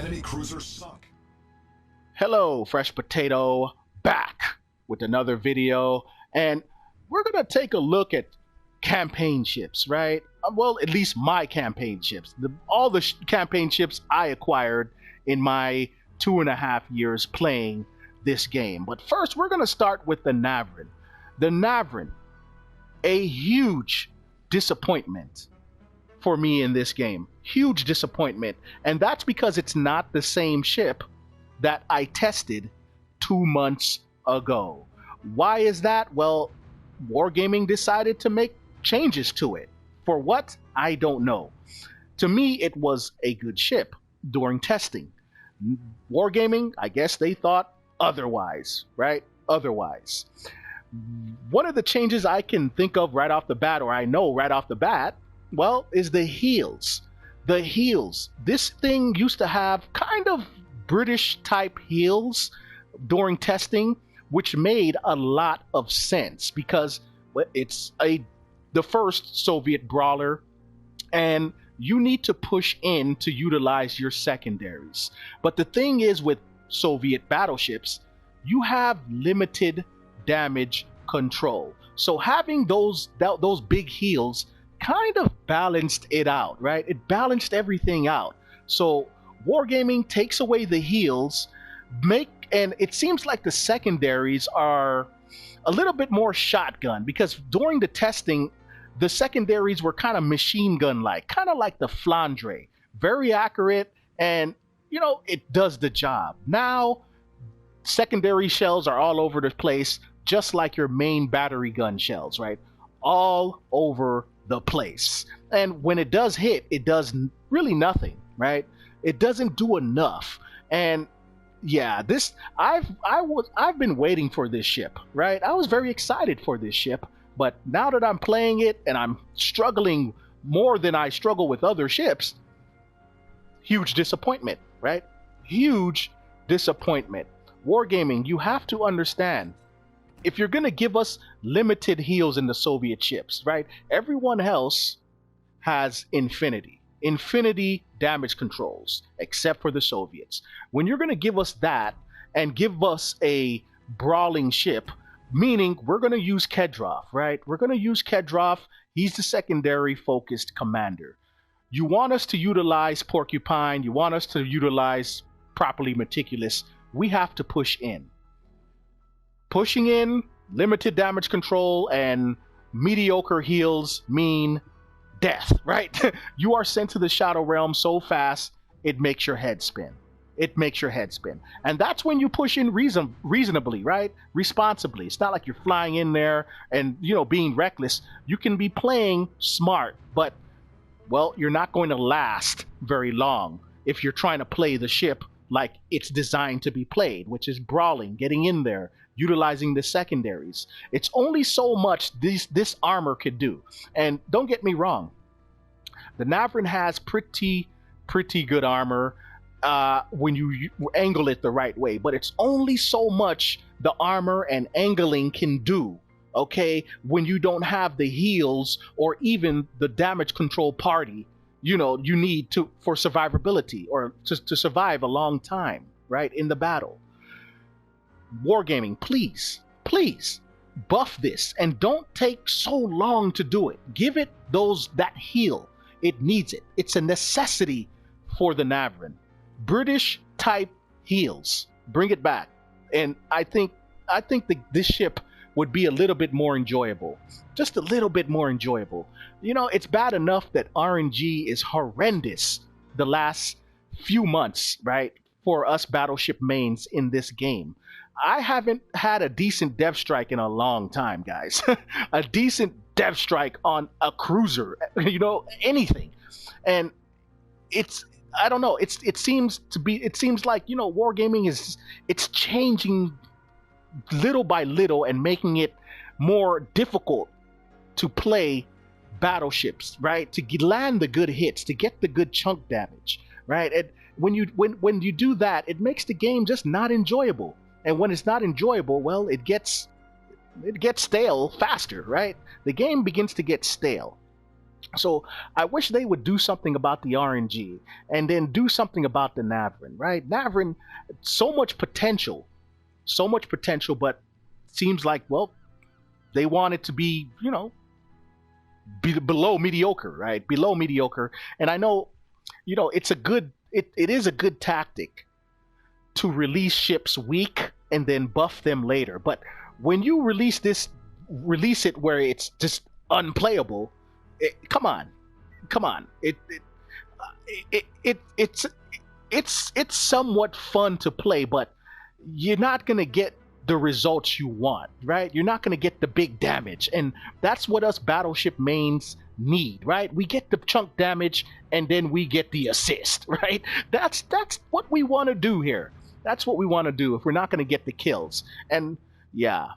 Enemy cruisers sunk. Hello, Fresh Potato, back with another video, and we're gonna take a look at campaign ships, right? Well, at least my campaign ships, all the campaign ships I acquired in my 2.5 years playing this game. But first, we're gonna start with the Navarin. The Navarin, a huge disappointment for me in this game. Huge disappointment, and that's because it's not the same ship that I tested 2 months ago. Why is that? Well, Wargaming decided to make changes to it. For what? I don't know. To me, it was a good ship during testing. Wargaming, I guess they thought otherwise, right? Otherwise. One of the changes I can think of right off the bat, or I know right off the bat, well, is the heels. The heels. This thing used to have kind of British type heels during testing, which made a lot of sense because it's the first Soviet brawler, and you need to push in to utilize your secondaries. But the thing is, with Soviet battleships, you have limited damage control. So having those big heels kind of balanced it out, right? It balanced everything out. So Wargaming takes away the heels, and it seems like the secondaries are a little bit more shotgun, because during the testing, the secondaries were kind of machine gun-like, kind of like the Flandre. Very accurate, and, you know, it does the job. Now, secondary shells are all over the place, just like your main battery gun shells, right? All over the place. And when it does hit, it does really nothing, right? It doesn't do enough. And yeah, I've been waiting for this ship, right? I was very excited for this ship, but now that I'm playing it and I'm struggling more than I struggle with other ships, huge disappointment, right? Huge disappointment. Wargaming, you have to understand, if you're going to give us limited heals in the Soviet ships, right? Everyone else has infinity damage controls, except for the Soviets. When you're going to give us that and give us a brawling ship, meaning we're going to use Kedrov, right? We're going to use Kedrov. He's the secondary focused commander. You want us to utilize Porcupine. You want us to utilize properly Meticulous. We have to push in. Pushing in, limited damage control, and mediocre heals mean death, right? You are sent to the Shadow Realm so fast, it makes your head spin. It makes your head spin. And that's when you push in reasonably, right? Responsibly. It's not like you're flying in there and, you know, being reckless. You can be playing smart, but, well, you're not going to last very long if you're trying to play the ship like it's designed to be played, which is brawling, getting in there, utilizing the secondaries. It's only so much this armor could do. And don't get me wrong, the Navarin has pretty good armor when you angle it the right way, but it's only so much the armor and angling can do, okay, when you don't have the heals or even the damage control party, you know, you need for survivability or to survive a long time, right, in the battle. Wargaming, please buff this, and don't take so long to do it. Give it that heal. It needs it. It's a necessity for the Navarin. British type heals. Bring it back. And I think this ship would be a little bit more enjoyable. Just a little bit more enjoyable. You know, it's bad enough that RNG is horrendous the last few months, right, for us battleship mains in this game. I haven't had a decent dev strike in a long time, guys. A decent dev strike on a cruiser, you know, anything. And I don't know, it seems like, you know, Wargaming it's changing little by little and making it more difficult to play battleships, right? To land the good hits, to get the good chunk damage, right? And when you do that, it makes the game just not enjoyable. And when it's not enjoyable, well, it gets stale faster, right? The game begins to get stale. So I wish they would do something about the RNG and then do something about the Navarin, right? Navarin, so much potential, but seems like, well, they want it to be, below mediocre, right? Below mediocre. And I know, it is a good tactic to release ships weak and then buff them later. But when you release it where it's just unplayable, come on, come on. It's somewhat fun to play, but you're not gonna get the results you want, right? You're not gonna get the big damage, and that's what us battleship mains need, right? We get the chunk damage and then we get the assist, right? That's what we want to do here. That's what we want to do if we're not gonna get the kills. And yeah,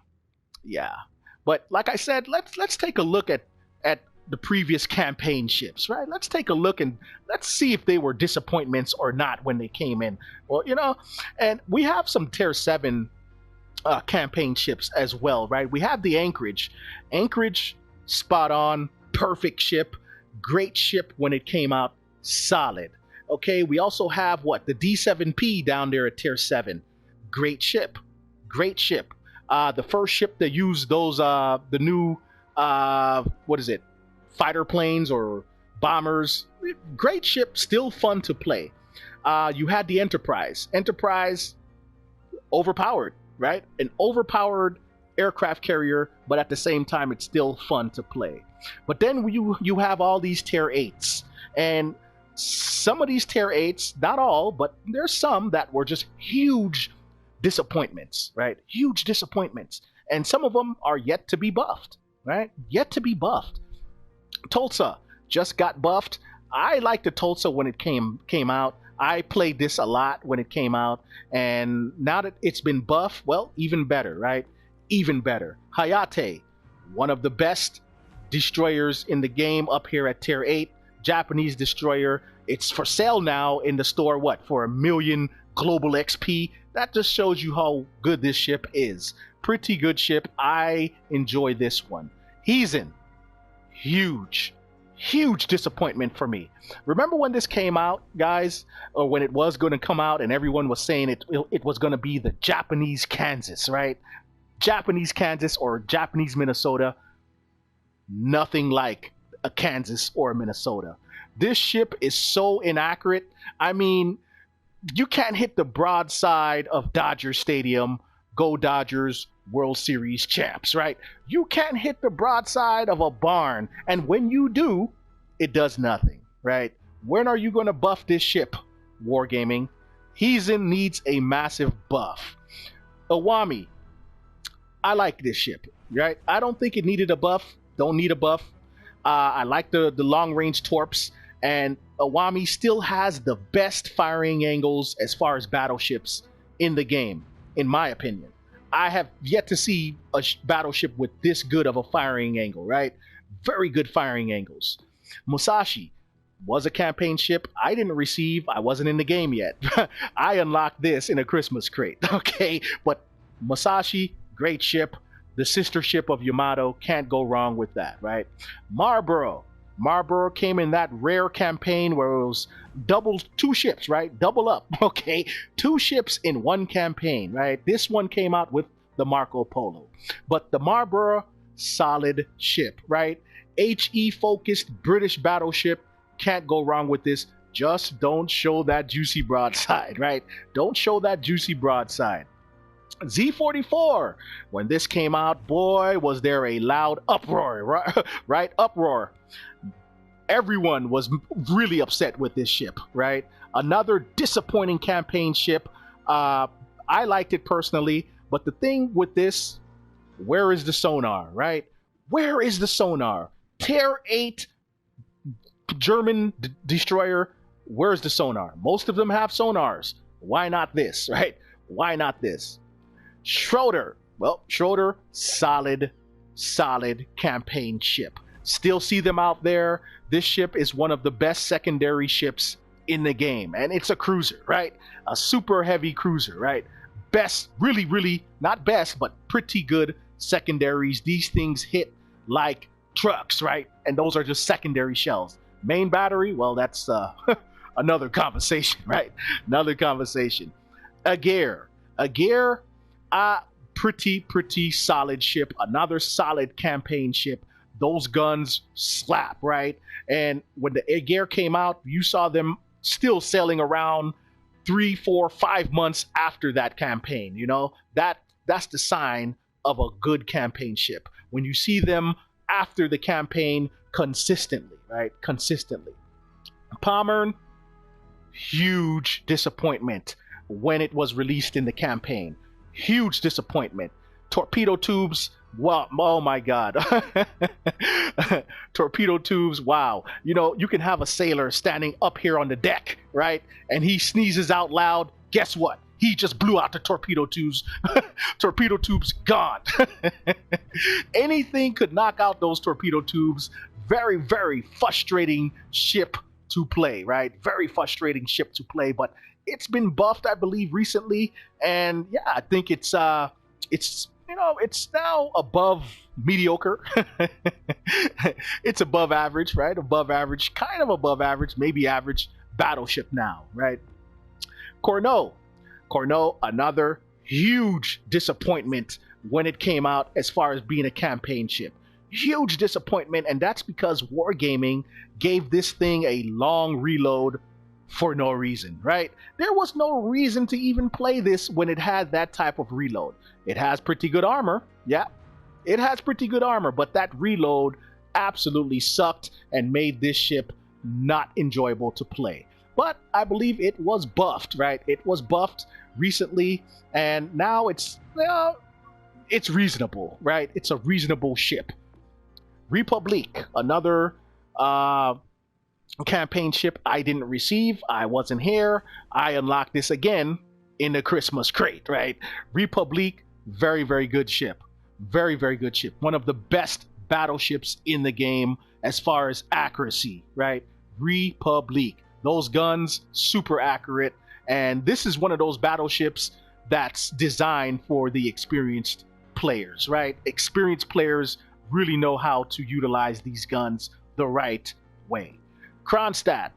yeah. But like I said, let's take a look at the previous campaign ships, right? Let's take a look and let's see if they were disappointments or not when they came in. Well, and we have some Tier 7 campaign ships as well, right? We have the Anchorage. Anchorage, spot on, perfect ship, great ship when it came out, solid. Okay, we also have the D7P down there at Tier 7. Great ship, great ship. The first ship that used those, the new, what is it? Fighter planes or bombers. Great ship, still fun to play. You had the Enterprise. Enterprise, overpowered, right? An overpowered aircraft carrier, but at the same time, it's still fun to play. But then you have all these Tier 8s, and some of these Tier 8s, not all, but there's some that were just huge disappointments, right? Huge disappointments. And some of them are yet to be buffed, right? Yet to be buffed. Tulsa just got buffed. I liked the Tulsa when it came out. I played this a lot when it came out, and now that it's been buffed, well, even better, right? Even better. Hayate, one of the best destroyers in the game up here at Tier 8, Japanese destroyer. It's for sale now in the store, for 1 million global XP. That just shows you how good this ship is. Pretty good ship. I enjoy this one. Heisen, huge disappointment for me. Remember when this came out, guys, or when it was going to come out and everyone was saying it was going to be the Japanese Kansas, right? Japanese Kansas or Japanese Minnesota. Nothing like a Kansas or a Minnesota. This ship is so inaccurate. I mean, you can't hit the broadside of Dodger Stadium. Go Dodgers, World Series champs, right? You can't hit the broadside of a barn, and when you do, it does nothing, right? When are you going to buff this ship, Wargaming? Heisen needs a massive buff. Iwami, I like this ship, right? I don't think it needed a buff. Don't need a buff. I like the long-range torps, and Iwami still has the best firing angles as far as battleships in the game, in my opinion. I have yet to see a battleship with this good of a firing angle, right? Very good firing angles. Musashi was a campaign ship I didn't receive. I wasn't in the game yet. I unlocked this in a Christmas crate, okay? But Musashi, great ship. The sister ship of Yamato, can't go wrong with that, right? Marlboro came in that rare campaign where it was two ships, right? Double up, okay? 2 ships in one campaign, right? This one came out with the Marco Polo. But the Marlboro, solid ship, right? HE focused British battleship, can't go wrong with this. Just don't show that juicy broadside, right? Don't show that juicy broadside. Z44, when this came out, boy, was there a loud uproar, right? Uproar. Everyone was really upset with this ship, right? Another disappointing campaign ship. I liked it personally, but the thing with this, where is the sonar, right? Where is the sonar? Tier 8 German destroyer, where's the sonar? Most of them have sonars. Why not this, right? Why not this? Schroeder, well, Schroeder, solid campaign ship. Still see them out there. This ship is one of the best secondary ships in the game, and it's a cruiser, right? A super heavy cruiser, right? Best, really, not best, but pretty good secondaries. These things hit like trucks, right? And those are just secondary shells. Main battery, well, that's another conversation, right? Another conversation. A gear, pretty solid ship. Another solid campaign ship. Those guns slap, right? And when the Aegir came out, you saw them still sailing around 3, 4, 5 months after that campaign. You know, that's the sign of a good campaign ship. When you see them after the campaign consistently, right? Consistently. Pommern, huge disappointment when it was released in the campaign. Huge disappointment. Torpedo tubes, wow, oh my god. Torpedo tubes, wow. You know, you can have a sailor standing up here on the deck, right? And he sneezes out loud. Guess what? He just blew out the torpedo tubes. Torpedo tubes gone. Anything could knock out those torpedo tubes. Very, very frustrating ship to play, right? Very frustrating ship to play, but it's been buffed, I believe, recently. And yeah, I think it's you know, it's now above mediocre. It's above average, right? Above average, kind of above average, maybe average battleship now, right? Corneau, another huge disappointment when it came out as far as being a campaign ship. Huge disappointment, and that's because Wargaming gave this thing a long reload for no reason, right? There was no reason to even play this when it had that type of reload. It has pretty good armor, yeah, it has pretty good armor, but that reload absolutely sucked and made this ship not enjoyable to play. But I believe it was buffed, right? It was buffed recently, and now it's, well, it's reasonable, right? It's a reasonable ship. Republique, another campaign ship I didn't receive. I wasn't here. I unlocked this again in the Christmas crate, right? Republique, very, very good ship. Very, very good ship. One of the best battleships in the game as far as accuracy, right? Republique. Those guns, super accurate. And this is one of those battleships that's designed for the experienced players, right? Experienced players really know how to utilize these guns the right way. Kronstadt,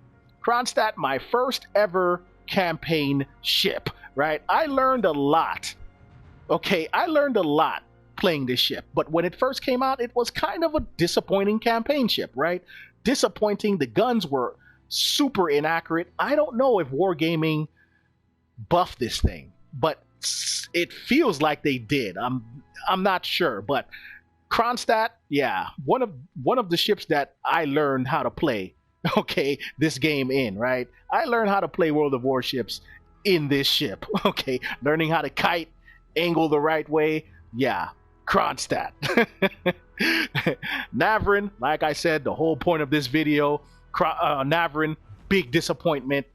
my first ever campaign ship, right? I learned a lot. Okay, I learned a lot playing this ship, but when it first came out, it was kind of a disappointing campaign ship, right? Disappointing. The guns were super inaccurate. I don't know if Wargaming buffed this thing, but it feels like they did. I'm not sure, but Kronstadt, yeah, one of the ships that I learned how to play, okay, this game in, right? I learned how to play World of Warships in this ship, okay? Learning how to kite, angle the right way, yeah, Kronstadt. Navarin, like I said, the whole point of this video, Navarin, big disappointment,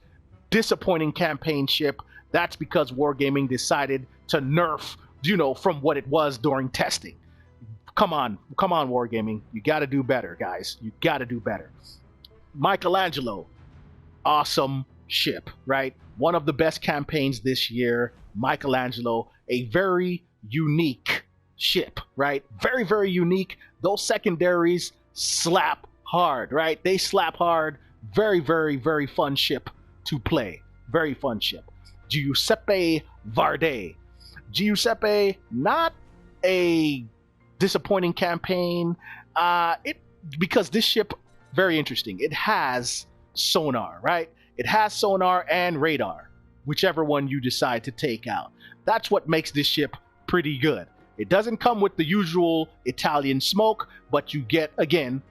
disappointing campaign ship. That's because Wargaming decided to nerf, you know, from what it was during testing. Come on, Wargaming. You got to do better, guys. You got to do better. Michelangelo, awesome ship, right? One of the best campaigns this year. Michelangelo, a very unique ship, right? Very, very unique. Those secondaries slap hard, right? They slap hard. Very, very, very fun ship to play. Very fun ship. Giuseppe Varde. Giuseppe, not a disappointing campaign. Because this ship, very interesting. It has sonar, right? It has sonar and radar, whichever one you decide to take out. That's what makes this ship pretty good. It doesn't come with the usual Italian smoke, but you get, again,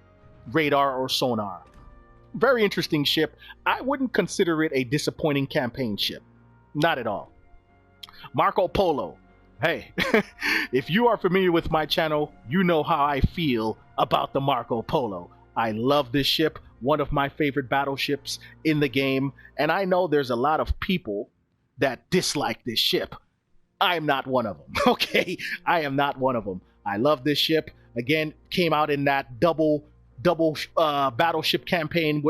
radar or sonar. Very interesting ship. I wouldn't consider it a disappointing campaign ship. Not at all. Marco Polo. Hey, if you are familiar with my channel, you know how I feel about the Marco Polo. I love this ship, one of my favorite battleships in the game, and I know there's a lot of people that dislike this ship. I'm not one of them, okay? I am not one of them. I love this ship. Again, came out in that double battleship campaign,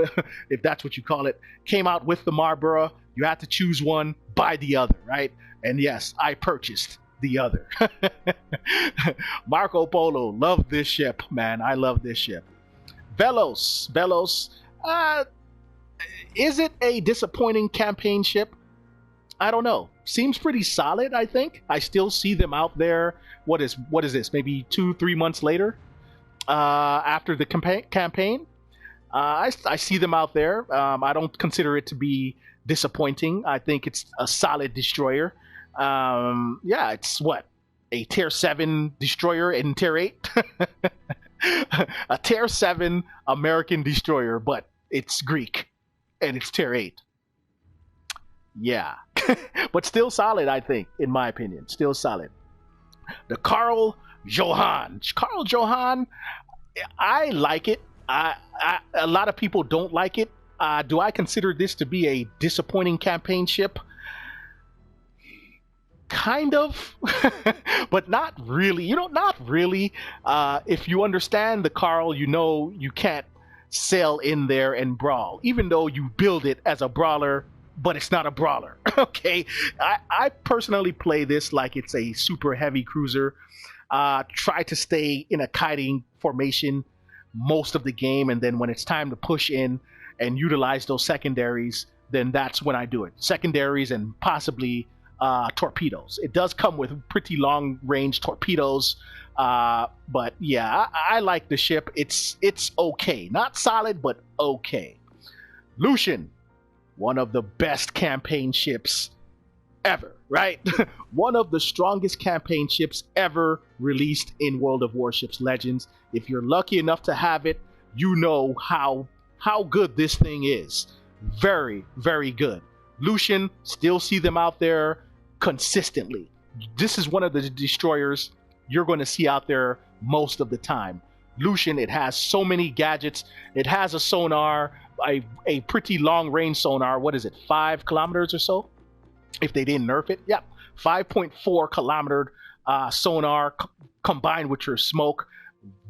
if that's what you call it. Came out with the Marlborough. You had to choose one, buy the other, right? And yes, I purchased the other. Marco Polo, love this ship, man. I love this ship. Velos. Uh, is it a disappointing campaign ship? I don't know. Seems pretty solid, I think. I still see them out there. What is this? Maybe 2-3 months later, after the campaign. I see them out there. I don't consider it to be disappointing. I think it's a solid destroyer. Yeah, it's what, a tier 7 destroyer in tier 8. A tier 7 American destroyer, but it's Greek and it's tier 8. Yeah. But still solid, I think, in my opinion. Still solid. The Carl Johan, I like it. A lot of people don't like it. Do I consider this to be a disappointing campaign ship? Kind of, but not really. Not really. If you understand the Carl, you can't sail in there and brawl, even though you build it as a brawler, but it's not a brawler. Okay, I personally play this like it's a super heavy cruiser. Try to stay in a kiting formation most of the game, and then when it's time to push in and utilize those secondaries, then that's when I do it. Secondaries and possibly torpedoes. It does come with pretty long range torpedoes, but yeah, I like the ship. It's okay, not solid, but okay. Lucian, one of the best campaign ships ever, right? One of the strongest campaign ships ever released in World of Warships Legends. If you're lucky enough to have it, you know how good this thing is. Very, very good. Lucian, still see them out there consistently. This is one of the destroyers you're going to see out there most of the time. Lucian, it has so many gadgets. It has a sonar, a pretty long range sonar. What is it, 5 kilometers or so? If they didn't nerf it, yeah, 5.4 kilometer sonar combined with your smoke.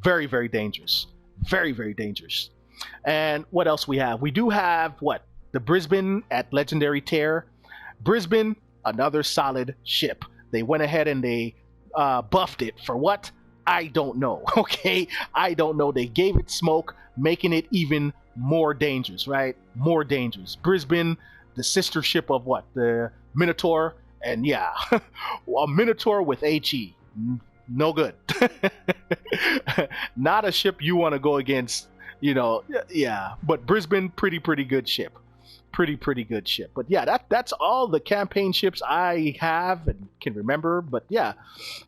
Very, very dangerous. Very, very dangerous. And what else we have? We do have the Brisbane at Legendary Tier. Brisbane, another solid ship. They went ahead and they buffed it for what? I don't know. Okay, I don't know. They gave it smoke, making it even more dangerous, right? More dangerous. Brisbane, the sister ship of the Minotaur, and yeah, a Minotaur with HE, no good. Not a ship you want to go against, yeah. But Brisbane, pretty good ship. Pretty good ship. But yeah, that's all the campaign ships I have and can remember. But yeah,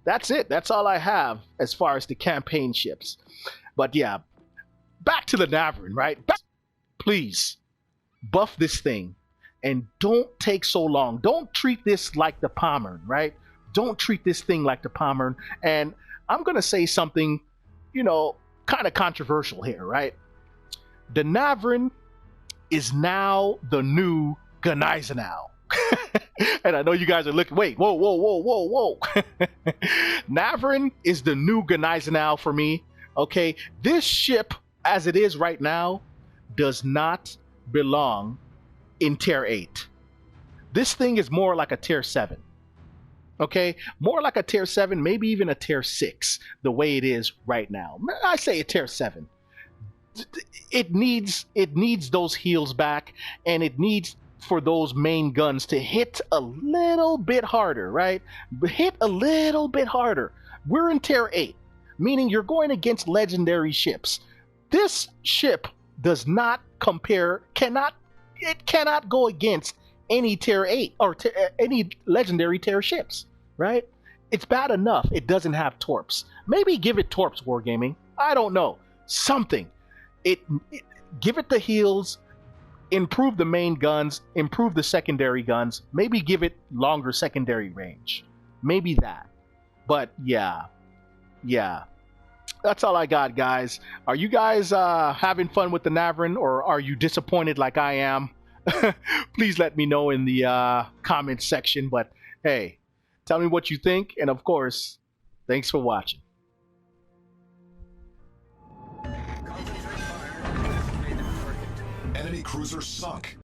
that's it. That's all I have as far as the campaign ships. But yeah, back to the Navarin, right? Please buff this thing and don't take so long. Don't treat this like the Pommern, right? Don't treat this thing like the Pommern. And I'm gonna say something, kind of controversial here, right? The Navarin is now the new Gneisenau. And I know you guys are looking, wait, whoa. Navarin is the new Gneisenau for me, okay? This ship, as it is right now, does not belong in tier 8. This thing is more like a tier 7. Okay, more like a tier 7, maybe even a tier 6, the way it is right now. I say a tier 7. It needs those heals back, and it needs for those main guns to hit a little bit harder, right? Hit a little bit harder. We're in tier 8, meaning you're going against legendary ships. This ship does not compare, cannot go against any tier 8 or any legendary tier ships, right? It's bad enough it doesn't have torps. Maybe give it torps, Wargaming. I don't know. Something. Give it the heals, improve the main guns, improve the secondary guns, maybe give it longer secondary range. Maybe that. But yeah. That's all I got, guys. Are you guys having fun with the Navarin, or are you disappointed like I am? Please let me know in the comments section. But hey, tell me what you think, and of course, thanks for watching. Enemy cruiser sunk.